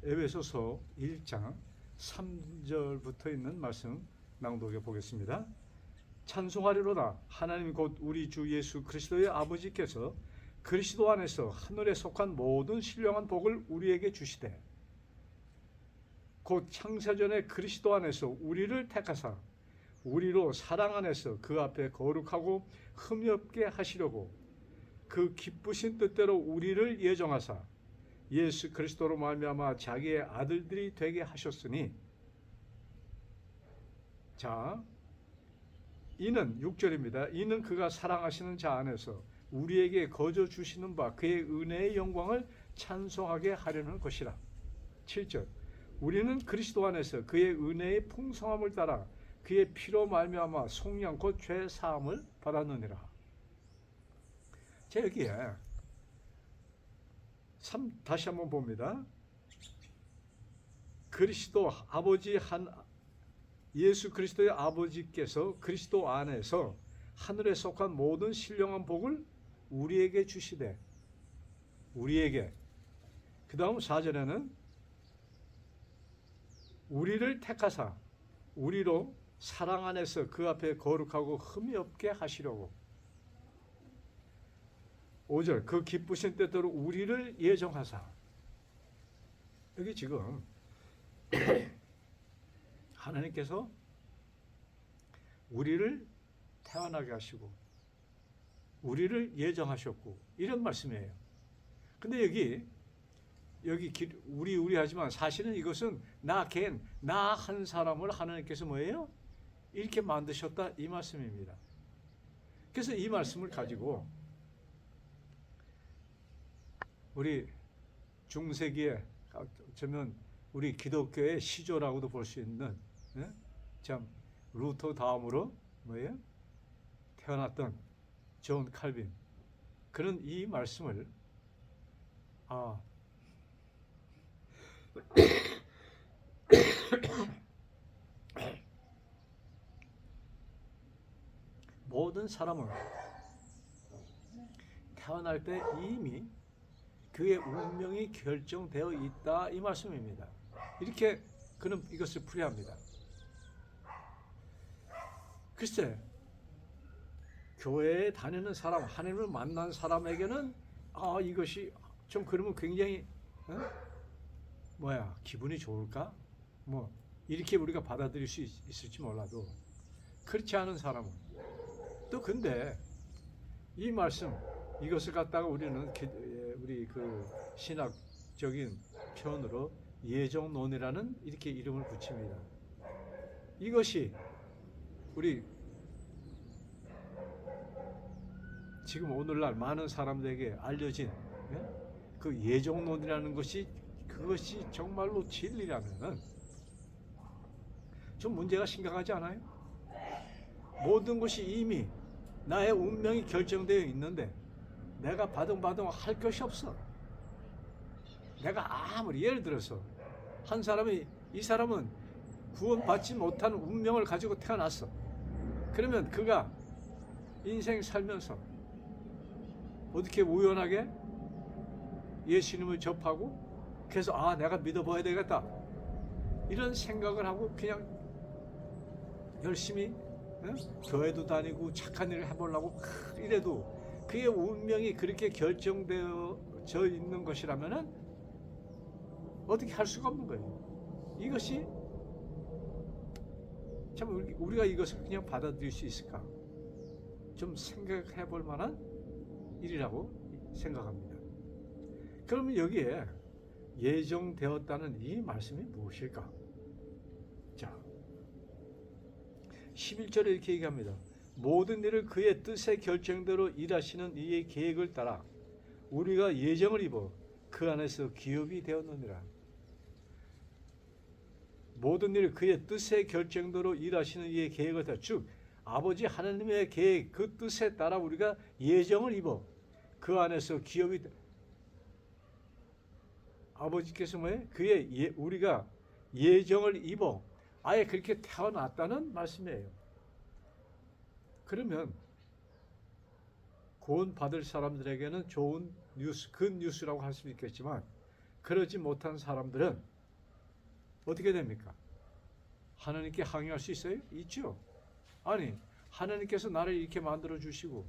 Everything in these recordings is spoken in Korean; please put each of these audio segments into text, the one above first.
에베소서 1장 3절부터 있는 말씀 낭독해 보겠습니다. 찬송하리로다. 하나님 곧 우리 주 예수 그리스도의 아버지께서 그리스도 안에서 하늘에 속한 모든 신령한 복을 우리에게 주시되 곧 창세전에 그리스도 안에서 우리를 택하사 우리로 사랑 안에서 그 앞에 거룩하고 흠이 없게 하시려고 그 기쁘신 뜻대로 우리를 예정하사 예수 그리스도로 말미암아 자기의 아들들이 되게 하셨으니, 자, 이는 6절입니다. 이는 그가 사랑하시는 자 안에서 우리에게 거저 주시는 바 그의 은혜의 영광을 찬송하게 하려는 것이라. 7절, 우리는 그리스도 안에서 그의 은혜의 풍성함을 따라 그의 피로 말미암아 속량 곧 죄 사함을 받았느니라. 자, 여기에 다시 한번 봅니다. 그리스도 아버지 예수 그리스도의 아버지께서 그리스도 안에서 하늘에 속한 모든 신령한 복을 우리에게 주시되, 우리에게. 그 다음 4절에는 우리를 택하사 우리로 사랑 안에서 그 앞에 거룩하고 흠이 없게 하시려고. 5절, 그 기쁘신 뜻대로 우리를 예정하사. 여기 지금 하나님께서 우리를 태어나게 하시고 우리를 예정하셨고 이런 말씀이에요. 근데 여기 우리 하지만 사실은 이것은 나 한 사람을 하나님께서 뭐예요? 이렇게 만드셨다, 이 말씀입니다. 그래서 이 말씀을 가지고 우리 중세기에 어쩌면 우리 기독교의 시조라고도 볼 수 있는, 참 루터 다음으로 뭐예요? 태어났던 존 칼빈, 그는 이 말씀을 모든 사람은 태어날 때 이미 그의 운명이 결정되어 있다, 이 말씀입니다. 이렇게 그는 이것을 풀이합니다. 글쎄, 교회에 다니는 사람, 하나님을 만난 사람에게는 이것이 좀 그러면 굉장히 기분이 좋을까? 이렇게 우리가 받아들일 수 있을지 몰라도, 그렇지 않은 사람은 또 근데 이 말씀, 이것을 갖다가 우리는 우리 그 신학적인 표현으로 예정론이라는 이렇게 이름을 붙입니다. 이것이 우리 지금 오늘날 많은 사람들에게 알려진 그 예정론이라는 그것이 정말로 진리라면은 좀 문제가 심각하지 않아요? 모든 것이 이미 나의 운명이 결정되어 있는데 내가 바둥바둥 할 것이 없어. 내가 아무리, 예를 들어서 이 사람은 구원받지 못한 운명을 가지고 태어났어. 그러면 그가 인생 살면서 어떻게 우연하게 예수님을 접하고 그래서 내가 믿어봐야 되겠다, 이런 생각을 하고 그냥 열심히 교회도 다니고 착한 일을 해보려고 이래도 그의 운명이 그렇게 결정되어져 있는 것이라면은 어떻게 할 수가 없는 거예요. 이것이 참 우리가 이것을 그냥 받아들일 수 있을까? 좀 생각해 볼 만한 일이라고 생각합니다. 그러면 여기에 예정되었다는 이 말씀이 무엇일까? 자, 11절에 이렇게 얘기합니다. 모든 일을 그의 뜻의 결정대로 일하시는 이의 계획을 따라 우리가 예정을 입어 그 안에서 기업이 되었느니라. 모든 일을 그의 뜻의 결정대로 일하시는 이의 계획을 따라, 즉 아버지 하나님의 계획, 그 뜻에 따라 우리가 예정을 입어 그 안에서 기업이 아버지께서 우리가 예정을 입어 아예 그렇게 태어났다는 말씀이에요. 그러면 구원 받을 사람들에게는 좋은 뉴스, 굿 뉴스라고 할 수 있겠지만 그러지 못한 사람들은 어떻게 됩니까? 하나님께 항의할 수 있어요? 있죠. 아니, 하나님께서 나를 이렇게 만들어 주시고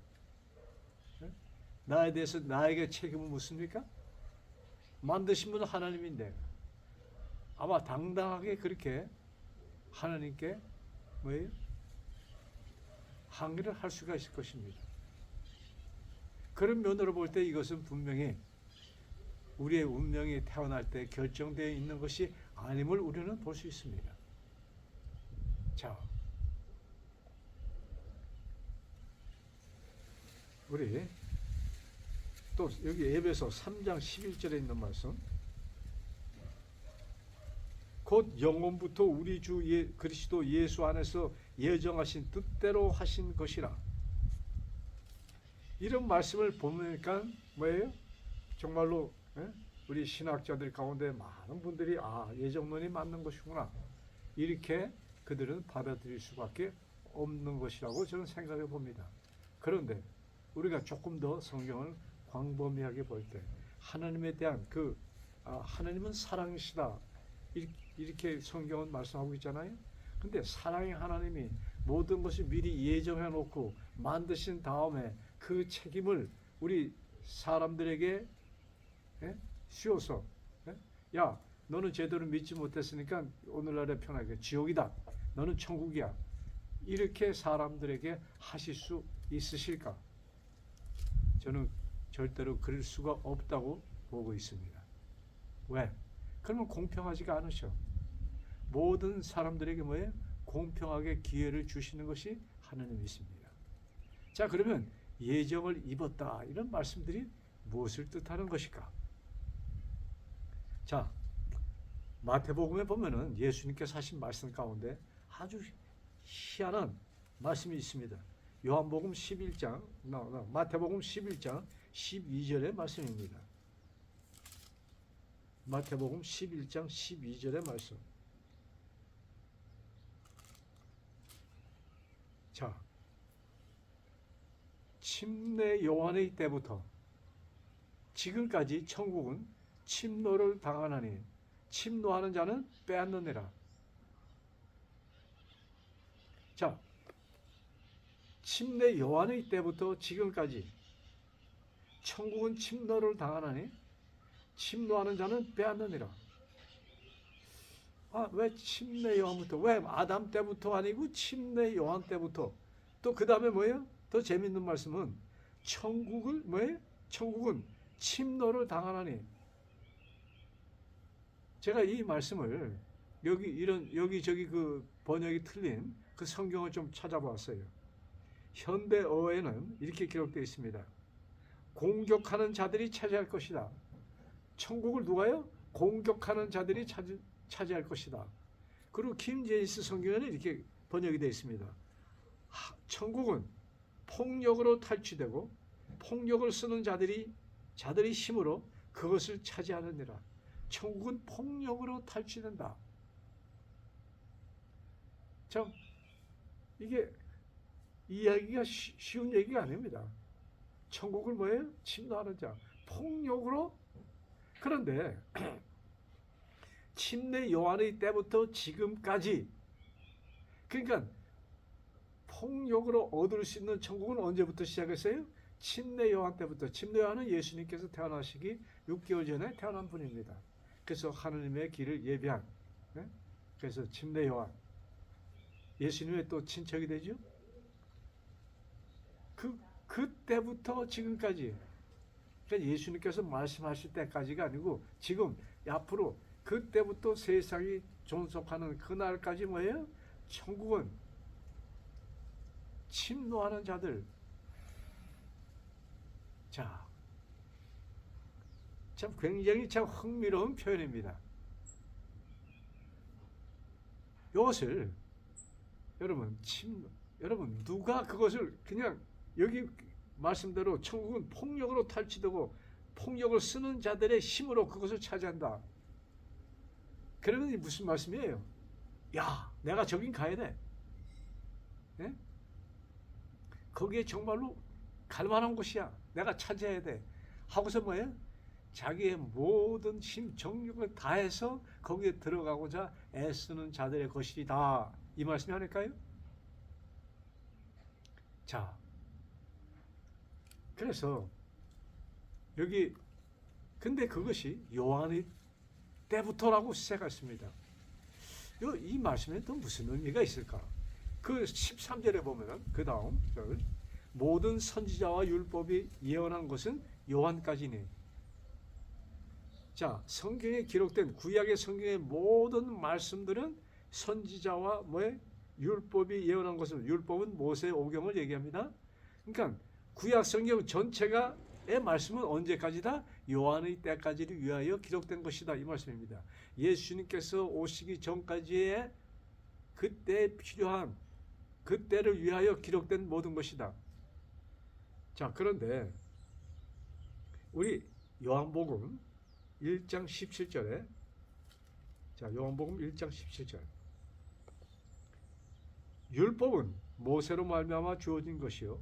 나에 대해서 나에게 책임을 묻습니까? 만드신 분은 하나님인데 아마 당당하게 그렇게 하나님께 뭐예요? 항의를 할 수가 있을 것입니다. 그런 면으로 볼 때 이것은 분명히 우리의 운명이 태어날 때 결정되어 있는 것이 아님을 우리는 볼 수 있습니다. 자, 우리 또 여기 에베소 3장 11절에 있는 말씀, 곧 영원부터 우리 주 그리스도 예수 안에서 예정하신 뜻대로 하신 것이라. 이런 말씀을 보니까 뭐예요? 정말로 우리 신학자들 가운데 많은 분들이 예정론이 맞는 것이구나, 이렇게 그들은 받아들일 수밖에 없는 것이라고 저는 생각해 봅니다. 그런데 우리가 조금 더 성경을 광범위하게 볼 때 하나님에 대한 하나님은 사랑이시다, 이렇게 성경은 말씀하고 있잖아요. 근데 사랑의 하나님이 모든 것을 미리 예정해 놓고 만드신 다음에 그 책임을 우리 사람들에게 씌워서, 야, 너는 제대로 믿지 못했으니까 오늘날의 편하게 지옥이다, 너는 천국이야, 이렇게 사람들에게 하실 수 있으실까? 저는 절대로 그럴 수가 없다고 보고 있습니다. 왜? 그러면 공평하지가 않으셔. 모든 사람들에게 뭐예요? 공평하게 기회를 주시는 것이 하나님이십니다. 자, 그러면 예정을 입었다, 이런 말씀들이 무엇을 뜻하는 것일까? 자, 마태복음에 보면은 예수님께서 하신 말씀 가운데 아주 희한한 말씀이 있습니다. 요한복음 11장, 마태복음 11장 12절의 말씀입니다. 마태복음 11장 12절의 말씀. 자, 침례 요한의 때부터 지금까지 천국은 침노를 당하나니 침노하는 자는 빼앗느니라. 자, 침례 요한의 때부터 지금까지 천국은 침노를 당하나니 침노하는 자는 빼앗느니라. 왜 침례 요한부터? 왜 아담 때부터 아니고 침례 요한 때부터? 또 그 다음에 뭐예요? 더 재밌는 말씀은 천국을 뭐예요? 천국은 침노를 당하나니. 제가 이 말씀을 여기저기 그 번역이 틀린 그 성경을 좀 찾아봤어요. 현대어에는 이렇게 기록되어 있습니다. 공격하는 자들이 차지할 것이다. 천국을 누가요? 공격하는 자들이 차지할 것이다. 그리고 킹제임스 성경에는 이렇게 번역이 되어 있습니다. 천국은 폭력으로 탈취되고 폭력을 쓰는 자들의 힘으로 그것을 차지하느니라. 천국은 폭력으로 탈취된다. 참, 이게 이야기가 쉬운 얘기가 아닙니다. 천국을 뭐예요? 침노하는 자, 폭력으로. 그런데 침례 요한의 때부터 지금까지, 그러니까 폭력으로 얻을 수 있는 천국은 언제부터 시작했어요? 침례 요한 때부터. 침례 요한은 예수님께서 태어나시기 6개월 전에 태어난 분입니다. 그래서 하느님의 길을 예비한, 그래서 침례 요한, 예수님의 또 친척이 되죠. 그때부터 지금까지, 그러니까 예수님께서 말씀하실 때까지가 아니고 지금 앞으로, 그때부터 세상이 존속하는 그날까지 뭐예요? 천국은 침노하는 자들. 자, 참 굉장히 참 흥미로운 표현입니다. 이것을 여러분 누가 그것을 그냥 여기 말씀대로 천국은 폭력으로 탈취되고 폭력을 쓰는 자들의 힘으로 그것을 차지한다. 그러면 무슨 말씀이에요? 야, 내가 저긴 가야 돼. 네? 거기에 정말로 갈 만한 곳이야. 내가 차지해야 돼. 하고서 뭐예요? 자기의 모든 힘, 정력을 다해서 거기에 들어가고자 애쓰는 자들의 것이다. 이 말씀이 아닐까요? 자, 그래서 여기 근데 그것이 요한의 때부터라고 시작했습니다. 이 말씀에 또 무슨 의미가 있을까? 그 13절에 보면은 그 다음 모든 선지자와 율법이 예언한 것은 요한까지니. 자, 성경에 기록된 구약의 성경의 모든 말씀들은 선지자와 율법이 예언한 것은, 율법은 모세의 오경을 얘기합니다. 그러니까 구약 성경 전체가 의 말씀은 언제까지다? 요한의 때까지를 위하여 기록된 것이다. 이 말씀입니다. 예수님께서 오시기 전까지의 그때 필요한 그때를 위하여 기록된 모든 것이다. 자, 그런데 우리 요한복음 1장 17절에 자, 요한복음 1장 17절 율법은 모세로 말미암아 주어진 것이요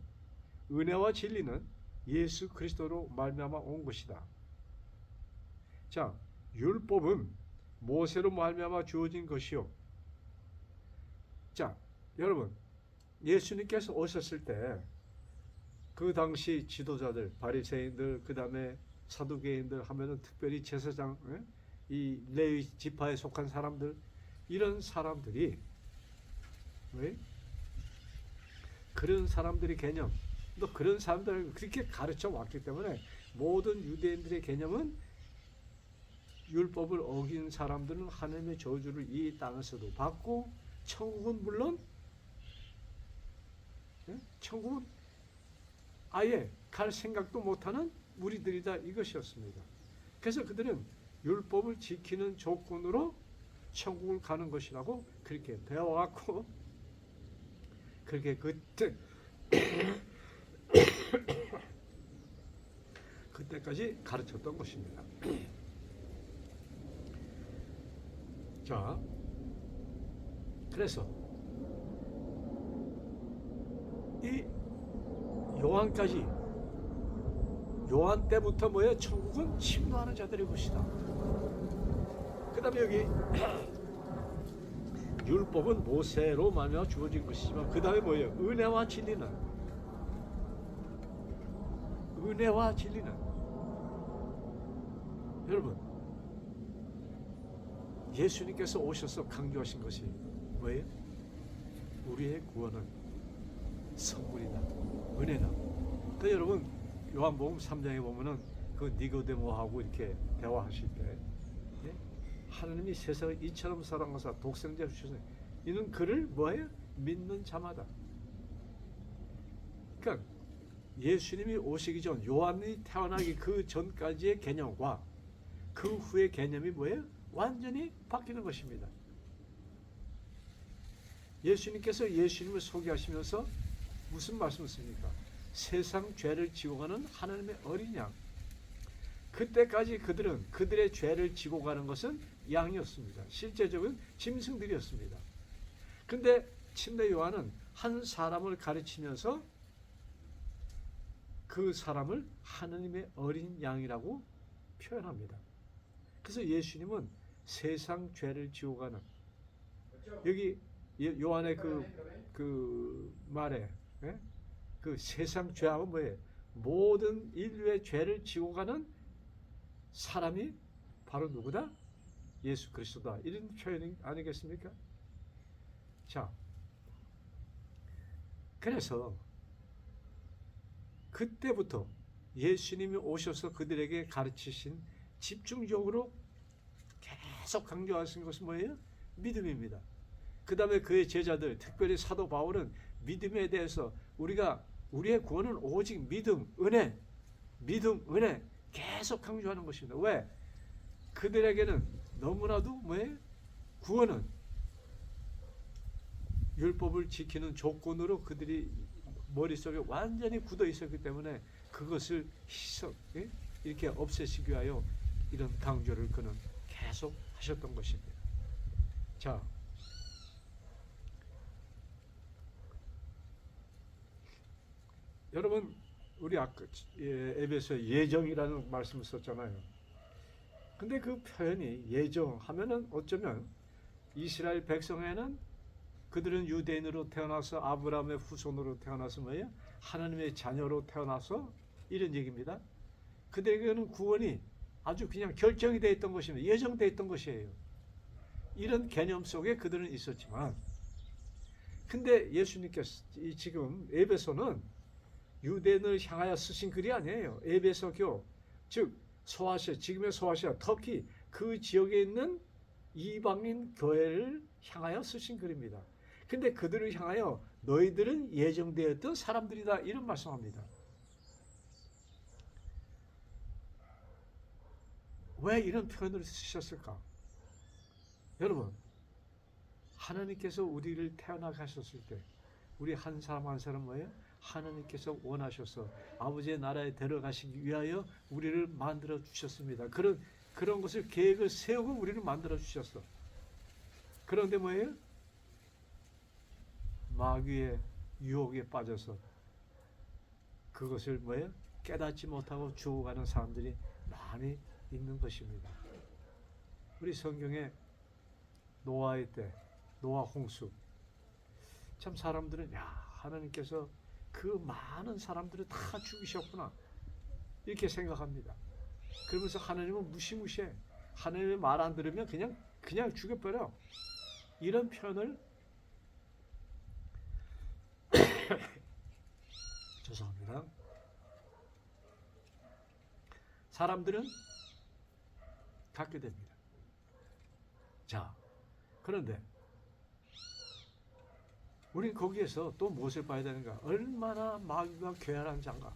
은혜와 진리는 예수 그리스도로 말미암아 온 것이다. 자, 율법은 모세로 말미암아 주어진 것이요. 자, 여러분, 예수님께서 오셨을 때 그 당시 지도자들, 바리새인들, 그 다음에 사두개인들 하면은 특별히 제사장, 이 레위 지파에 속한 사람들, 이런 사람들이 왜? 그런 사람들의 개념, 또 그런 사람들을 그렇게 가르쳐 왔기 때문에 모든 유대인들의 개념은 율법을 어긴 사람들은 하나님의 저주를 이 땅에서도 받고 천국은 물론 천국은 아예 갈 생각도 못하는 무리들이다 이것이었습니다. 그래서 그들은 율법을 지키는 조건으로 천국을 가는 것이라고 그렇게 배워왔고 그렇게 그때까지 가르쳤던 것입니다. 자, 그래서 이 요한까지 요한 때부터 천국은 침노하는 자들의 것이다. 그 다음에 여기 율법은 모세로 말미암아 주어진 것이지만 그 다음에 은혜와 진리는 여러분 예수님께서 오셔서 강조하신 것이 뭐예요? 우리의 구원은 선물이다. 은혜다. 그 여러분 요한복음 3장에 보면은 그 니고데모하고 이렇게 대화하실 때 하나님이 세상을 이처럼 사랑하사 독생자를 주셨으니 이는 그를 믿는 자마다. 그러니까 예수님이 오시기 전 요한이 태어나기 그 전까지의 개념과 그 후의 개념이 완전히 바뀌는 것입니다. 예수님께서 예수님을 소개하시면서 무슨 말씀을 씁니까? 세상 죄를 지고 가는 하나님의 어린 양. 그때까지 그들은 그들의 죄를 지고 가는 것은 양이었습니다. 실제적인 짐승들이었습니다. 근데 침례 요한은 한 사람을 가르치면서 그 사람을 하나님의 어린 양이라고 표현합니다. 그래서 예수님은 세상 죄를 지고 가는 여기 요한의 그 말에 그 세상 죄하고 모든 인류의 죄를 지고 가는 사람이 바로 누구다? 예수 그리스도다. 이런 표현이 아니겠습니까? 자, 그래서 그때부터 예수님이 오셔서 그들에게 가르치신 집중적으로 계속 강조하신 것은 뭐예요? 믿음입니다. 그 다음에 그의 제자들, 특별히 사도 바울은 믿음에 대해서 우리의 구원은 오직 믿음, 은혜 계속 강조하는 것입니다. 왜? 그들에게는 너무나도 구원은 율법을 지키는 조건으로 그들이 머릿속에 완전히 굳어 있었기 때문에 그것을 이렇게 없애시기 위하여 이런 강조를 그는 계속 하셨던 것입니다. 자, 여러분 우리 아까 에베소에 예정이라는 말씀을 썼잖아요. 근데 그 표현이 예정하면은 어쩌면 이스라엘 백성에는 그들은 유대인으로 태어나서 아브라함의 후손으로 태어나서 뭐예요? 하나님의 자녀로 태어나서 이런 얘기입니다. 그들에게는 구원이 아주 그냥 결정이 되어 있던 것입니다. 예정되어 있던 것이에요. 이런 개념 속에 그들은 있었지만, 근데 예수님께서 지금 에베소는 유대인을 향하여 쓰신 글이 아니에요. 에베소교, 즉 소아시아, 지금의 소아시아, 터키 그 지역에 있는 이방인 교회를 향하여 쓰신 글입니다. 근데 그들을 향하여 너희들은 예정되었던 사람들이다, 이런 말씀합니다. 왜 이런 표현을 쓰셨을까? 여러분, 하나님께서 우리를 태어나게 하셨을 때 우리 한 사람 한 사람 뭐예요? 하나님께서 원하셔서 아버지의 나라에 데려가시기 위하여 우리를 만들어 주셨습니다. 그런 것을 계획을 세우고 우리를 만들어 주셨어. 그런데 뭐예요? 마귀의 유혹에 빠져서 그것을 뭐예요? 깨닫지 못하고 죽어가는 사람들이 많이 있는 것입니다. 우리 성경에 노아의 때, 노아 홍수. 참 사람들은 하나님께서 그 많은 사람들을 다 죽이셨구나 이렇게 생각합니다. 그러면서 하나님은 무시무시해. 하나님의 말 안 들으면 그냥 죽여버려. 이런 표현을 죄송합니다. 사람들은 갖게 됩니다. 자, 그런데 우린 거기에서 또 무엇을 봐야 되는가? 얼마나 마귀가 괴활한 자인가?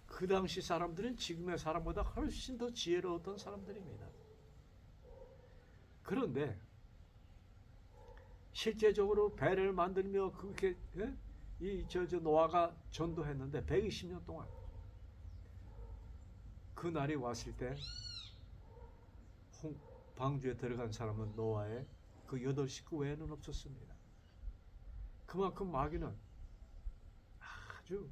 그 당시 사람들은 지금의 사람보다 훨씬 더 지혜로웠던 사람들입니다. 그런데 실제적으로 배를 만들며 그렇게 노아가 전도했는데 120년 동안 그 날이 왔을 때 방주에 들어간 사람은 노아의 그 8식구 외에는 없었습니다. 그만큼 마귀는 아주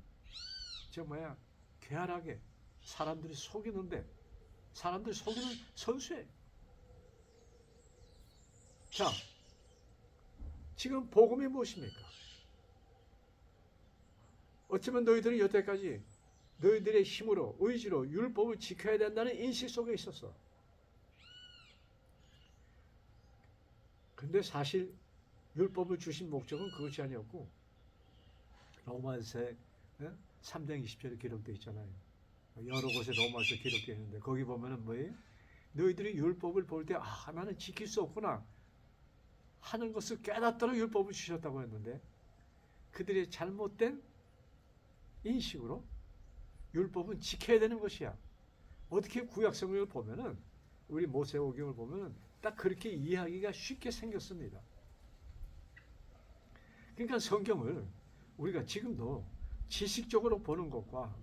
괴활하게 사람들이 속이는데 사람들이 속이는 선수예요. 자, 지금 복음이 무엇입니까? 어쩌면 너희들은 여태까지 너희들의 힘으로 의지로 율법을 지켜야 된다는 인식 속에 있었어. 근데 사실 율법을 주신 목적은 그것이 아니었고 로마서 3장 20절에 기록되어 있잖아요. 여러 곳에 로마서 기록되어 있는데 거기 보면은 뭐예요? 너희들이 율법을 볼 때 나는 지킬 수 없구나 하는 것을 깨닫도록 율법을 주셨다고 했는데 그들의 잘못된 인식으로 율법은 지켜야 되는 것이야. 어떻게 구약성경을 보면은 우리 모세오경을 보면은 딱 그렇게 이해하기가 쉽게 생겼습니다. 그러니까 성경을 우리가 지금도 지식적으로 보는 것과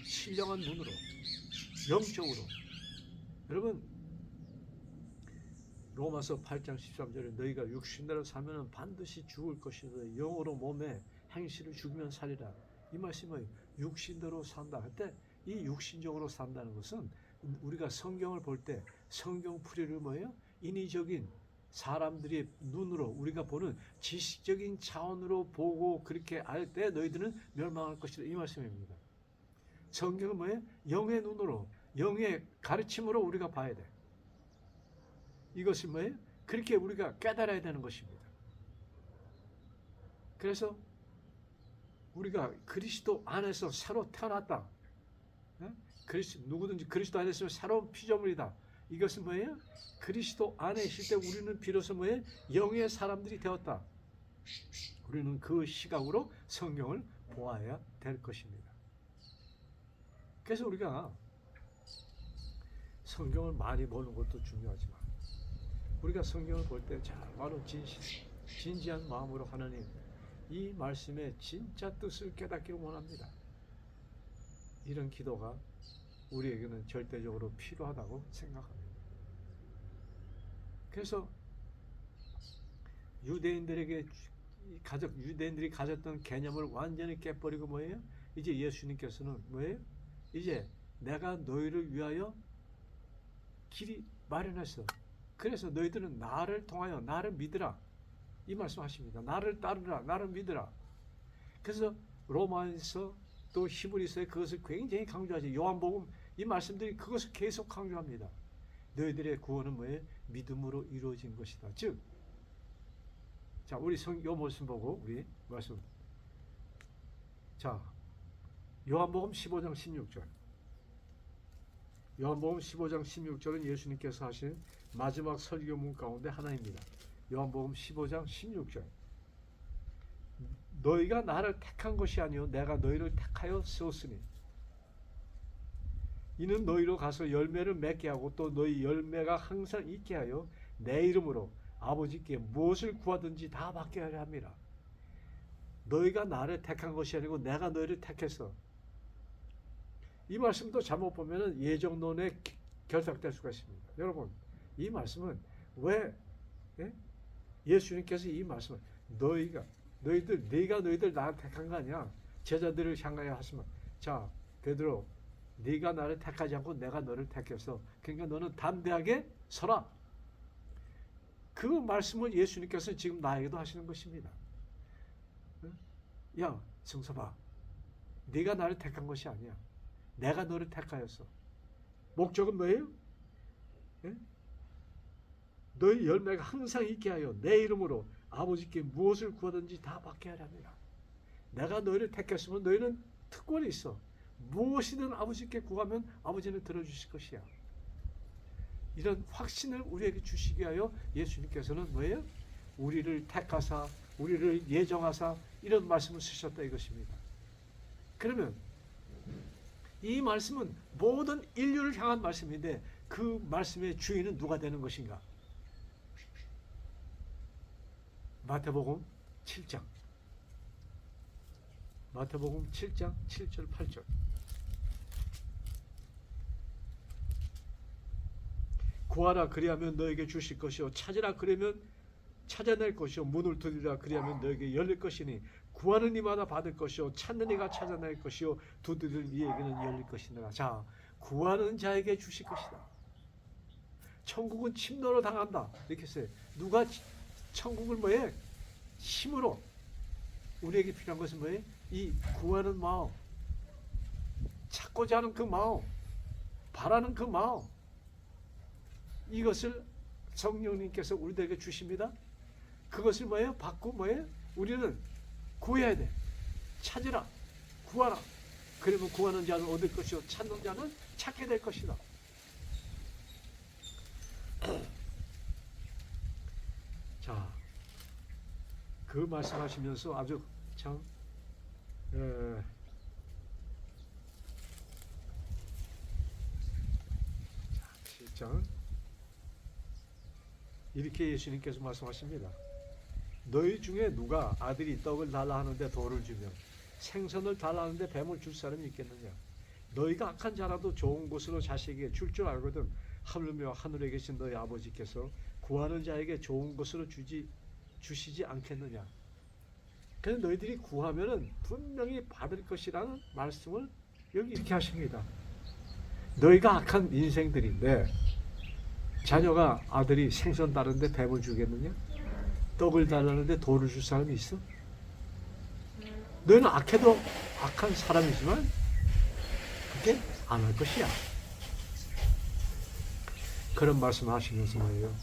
신령한 눈으로 영적으로 여러분 로마서 8장 13절에 너희가 육신대로 살면 반드시 죽을 것이다. 영으로 몸에 행실을 죽이면 살리라. 이 말씀은 육신대로 산다 할 때 이 육신적으로 산다는 것은 우리가 성경을 볼 때 성경 풀이를 뭐예요? 인위적인 사람들이 눈으로 우리가 보는 지식적인 차원으로 보고 그렇게 알 때 너희들은 멸망할 것이다. 이 말씀입니다. 성경은 뭐예요? 영의 눈으로 영의 가르침으로 우리가 봐야 돼. 이것이 뭐예요? 그렇게 우리가 깨달아야 되는 것입니다. 그래서 우리가 그리스도 안에서 새로 태어났다. 누구든지 그리스도 안에 있으면 새로운 피조물이다. 이것은 뭐예요? 그리스도 안에 있을 때 우리는 비로소 뭐예요? 영의 사람들이 되었다. 우리는 그 시각으로 성경을 보아야 될 것입니다. 그래서 우리가 성경을 많이 보는 것도 중요하지만 우리가 성경을 볼 때 바로 진지한 마음으로 하나님 이 말씀의 진짜 뜻을 깨닫기를 원합니다. 이런 기도가 우리에게는 절대적으로 필요하다고 생각합니다. 그래서 유대인들이 가졌던 개념을 완전히 깨버리고 뭐예요? 이제 예수님께서는 뭐예요? 이제 내가 너희를 위하여 길이 마련했어. 그래서 너희들은 나를 통하여 나를 믿으라. 이 말씀하십니다. 나를 따르라. 나를 믿으라. 그래서 로마서 또 히브리서에 그것을 굉장히 강조하죠. 요한복음 이 말씀들이 그것을 계속 강조합니다. 너희들의 구원은 뭐예요? 믿음으로 이루어진 것이다. 즉, 자, 우리 요 말씀 보고 우리 말씀. 자, 요한복음 15장 16절. 요한복음 15장 16절은 예수님께서 하신 마지막 설교문 가운데 하나입니다. 요한복음 15장 16절. 너희가 나를 택한 것이 아니요 내가 너희를 택하여 세웠으니 이는 너희로 가서 열매를 맺게 하고 또 너희 열매가 항상 있게 하여 내 이름으로 아버지께 무엇을 구하든지 다 받게 하려 합니다. 너희가 나를 택한 것이 아니고 내가 너희를 택했어. 이 말씀도 잘못 보면 예정론에 결탁될 수가 있습니다. 여러분, 이 말씀은 왜 예수님께서 이 말씀을 내가 너희들 나를 택한 거 아니야. 제자들을 향하여 하시면, 자, 베드로, 네가 나를 택하지 않고 내가 너를 택했어. 그러니까 너는 담대하게 서라. 그 말씀을 예수님께서 지금 나에게도 하시는 것입니다. 야, 정서봐. 네가 나를 택한 것이 아니야. 내가 너를 택하였어. 목적은 뭐예요? 너희 열매가 항상 있게 하여 내 이름으로 아버지께 무엇을 구하든지 다 받게 하려 합니다. 내가 너희를 택했으면 너희는 특권이 있어. 무엇이든 아버지께 구하면 아버지는 들어주실 것이야. 이런 확신을 우리에게 주시기 위하여 예수님께서는 뭐예요? 우리를 택하사 우리를 예정하사 이런 말씀을 쓰셨다 이것입니다. 그러면 이 말씀은 모든 인류를 향한 말씀인데 그 말씀의 주인은 누가 되는 것인가? 마태복음 7장 7절 8절. 구하라 그리하면 너에게 주실 것이요 찾으라 그러면 찾아낼 것이요 문을 두드리라 그리하면 너에게 열릴 것이니 구하는 이마다 받을 것이요 찾는 이가 찾아낼 것이요 두드리는 이에게는 열릴 것이니라. 자, 구하는 자에게 주실 것이다. 천국은 침노로 당한다 이렇게 했어요. 누가 천국을 뭐해? 힘으로. 우리에게 필요한 것은 뭐예요? 이 구하는 마음, 찾고자 하는 그 마음, 바라는 그 마음, 이것을 성령님께서 우리들에게 주십니다. 그것을 뭐예요? 받고 뭐예요? 우리는 구해야 돼. 찾으라, 구하라. 그러면 구하는 자는 얻을 것이요 찾는 자는 찾게 될 것이다. 자, 그 말씀하시면서 아주 참 7장 이렇게 예수님께서 말씀하십니다. 너희 중에 누가 아들이 떡을 달라 하는데 돌을 주며 생선을 달라 하는데 뱀을 줄 사람이 있겠느냐? 너희가 악한 자라도 좋은 곳으로 자식에게 줄 줄 알거든 하물며 하늘에 계신 너희 아버지께서 구하는 자에게 좋은 것으로 주시지 않겠느냐? 그래서 너희들이 구하면은 분명히 받을 것이라는 말씀을 여기 이렇게 하십니다. 너희가 악한 인생들인데 자녀가 아들이 생선 다른데 뱀을 주겠느냐? 떡을 달라는데 돌을 줄 사람이 있어? 너희는 악해도 악한 사람이지만 그렇게 안 할 것이야. 그런 말씀 하시면서 뭐예요?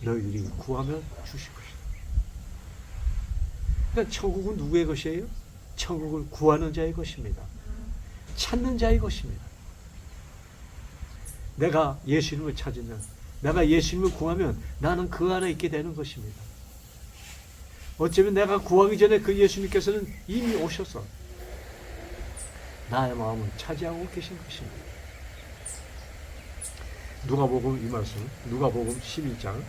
너희들이 구하면 주실 것이다. 그러니까 천국은 누구의 것이에요? 천국은 구하는 자의 것입니다. 찾는 자의 것입니다. 내가 예수님을 찾으면, 내가 예수님을 구하면 나는 그 안에 있게 되는 것입니다. 어쩌면 내가 구하기 전에 그 예수님께서는 이미 오셔서 나의 마음을 차지하고 계신 것입니다. 누가복음 이 말씀, 누가복음 11장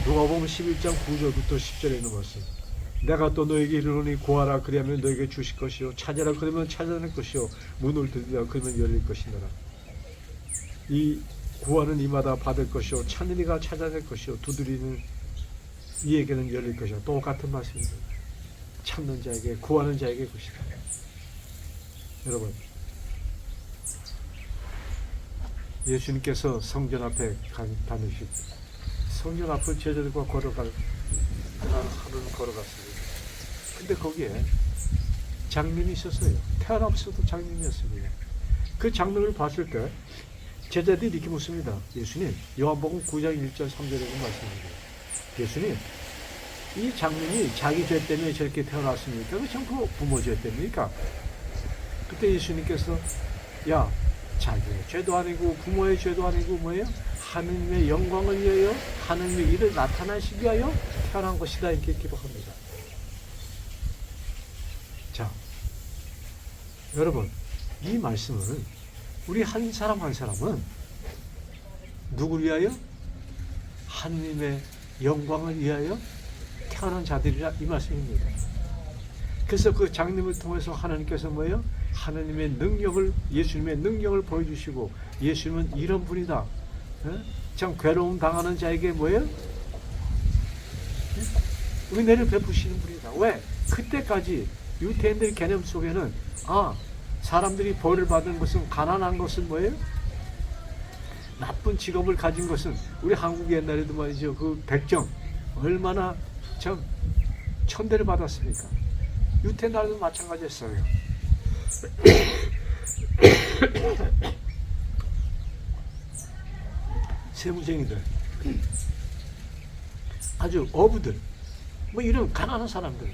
누가복음 11장 9절부터 10절에 있는 말씀. 내가 또 너에게 이르노니 구하라 그리하면 너에게 주실 것이요 찾아라 그러면 찾아낼 것이요 문을 두드리라 그러면 열릴 것이니라. 이 구하는 이마다 받을 것이요 찾는 이가 찾아낼 것이요 두드리는 이에게는 열릴 것이요. 똑같은 말씀입니다. 찾는 자에게 구하는 자에게 것이다. 여러분, 예수님께서 성전 앞에 다니실 때 성전 앞을 제자들과 하루를 걸어갔습니다. 근데 거기에 장님이 있었어요. 태어나면서도 장님이었습니다. 그 장면을 봤을 때 제자들이 이렇게 묻습니다. 예수님, 요한복음 9장 1절 3절에 보면 말씀입니다. 예수님, 이 장님이 자기 죄 때문에 저렇게 태어났습니까? 그 전부 부모 죄 때문이니까. 그때 예수님께서 야, 자기의 죄도 아니고 부모의 죄도 아니고 뭐예요? 하느님의 영광을 위하여 하느님의 일을 나타나시기 위하여 태어난 것이다, 이렇게 기록합니다. 자, 여러분, 이 말씀은 우리 한 사람 한 사람은 누구를 위하여? 하느님의 영광을 위하여 태어난 자들이라, 이 말씀입니다. 그래서 그 장님을 통해서 하나님께서 뭐예요? 하나님의 능력을, 예수님의 능력을 보여주시고, 예수님은 이런 분이다. 참 괴로움 당하는 자에게 뭐예요? 은혜를 베푸시는 분이다. 왜? 그때까지 유대인들 개념 속에는 사람들이 벌을 받은 것은, 가난한 것은 뭐예요? 나쁜 직업을 가진 것은, 우리 한국 옛날에도 말이죠, 그 백정 얼마나 참 천대를 받았습니까? 유대 나라도 마찬가지였어요. 세무쟁이들, 아주 어부들, 뭐 이런 가난한 사람들.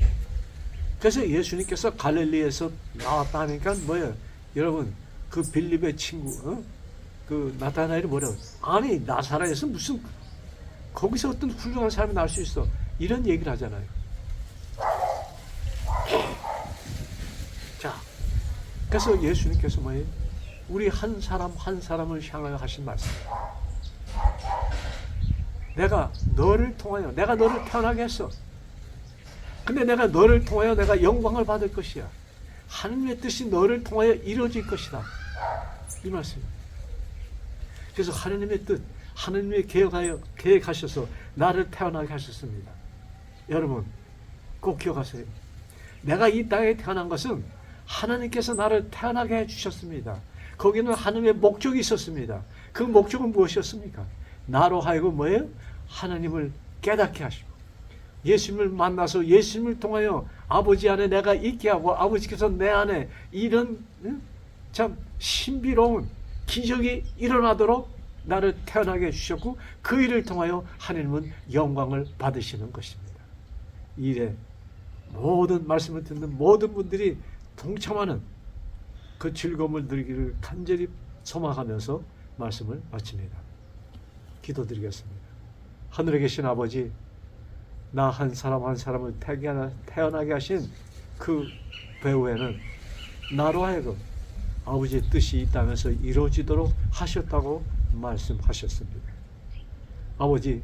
그래서 예수님께서 갈릴리에서 나왔다 하니까 뭐예요? 여러분, 그 빌립의 친구, 그 나타나엘이 뭐라고? 아니, 나사렛에서 무슨, 거기서 어떤 훌륭한 사람이 나올 수 있어? 이런 얘기를 하잖아요. 자, 그래서 예수님께서 뭐예요? 우리 한 사람 한 사람을 향하여 하신 말씀. 내가 너를 통하여, 내가 너를 태어나게 했어. 근데 내가 너를 통하여 내가 영광을 받을 것이야. 하나님의 뜻이 너를 통하여 이루어질 것이다. 이 말씀입니다. 그래서 하나님의 뜻, 하나님의 계획하셔서 나를 태어나게 하셨습니다. 여러분, 꼭 기억하세요. 내가 이 땅에 태어난 것은 하나님께서 나를 태어나게 해주셨습니다. 거기는 하나님의 목적이 있었습니다. 그 목적은 무엇이었습니까? 나로 하여금 뭐예요? 하나님을 깨닫게 하시고, 예수님을 만나서 예수님을 통하여 아버지 안에 내가 있게 하고, 아버지께서 내 안에 이런 참 신비로운 기적이 일어나도록 나를 태어나게 해주셨고, 그 일을 통하여 하나님은 영광을 받으시는 것입니다. 이 일에 모든 말씀을 듣는 모든 분들이 동참하는 그 즐거움을 누리기를 간절히 소망하면서 말씀을 마칩니다. 기도드리겠습니다. 하늘에 계신 아버지, 나 한 사람 한 사람을 태어나게 하신 그 배후에는 나로 하여금 아버지의 뜻이 이 땅에서 이루어지도록 하셨다고 말씀하셨습니다. 아버지,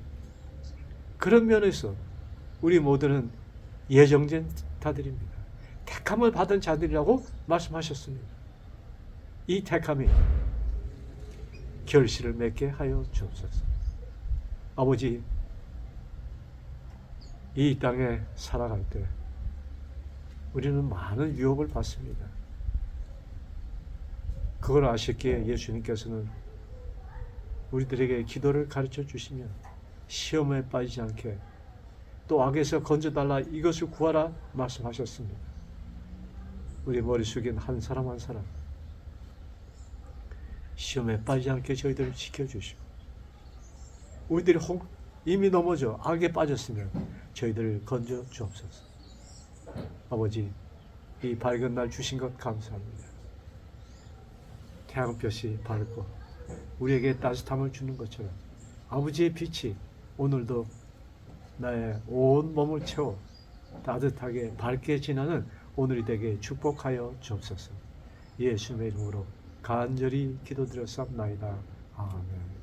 그런 면에서 우리 모두는 예정된 자들입니다. 택함을 받은 자들이라고 말씀하셨습니다. 이 택함이 결실을 맺게 하여 주옵소서. 아버지, 이 땅에 살아갈 때 우리는 많은 유혹을 받습니다. 그걸 아셨기에 예수님께서는 우리들에게 기도를 가르쳐 주시며 시험에 빠지지 않게, 또 악에서 건져달라, 이것을 구하라 말씀하셨습니다. 우리 머리 숙인 한 사람 한 사람 시험에 빠지지 않게 저희들을 지켜주시고, 우리들이 이미 넘어져 악에 빠졌으면 저희들을 건져 주옵소서. 아버지, 이 밝은 날 주신 것 감사합니다. 태양볕이 밝고 우리에게 따뜻함을 주는 것처럼 아버지의 빛이 오늘도 나의 온 몸을 채워 따뜻하게 밝게 지나는 오늘이 되게 축복하여 주옵소서. 예수님의 이름으로 간절히 기도드렸사옵나이다. 아멘.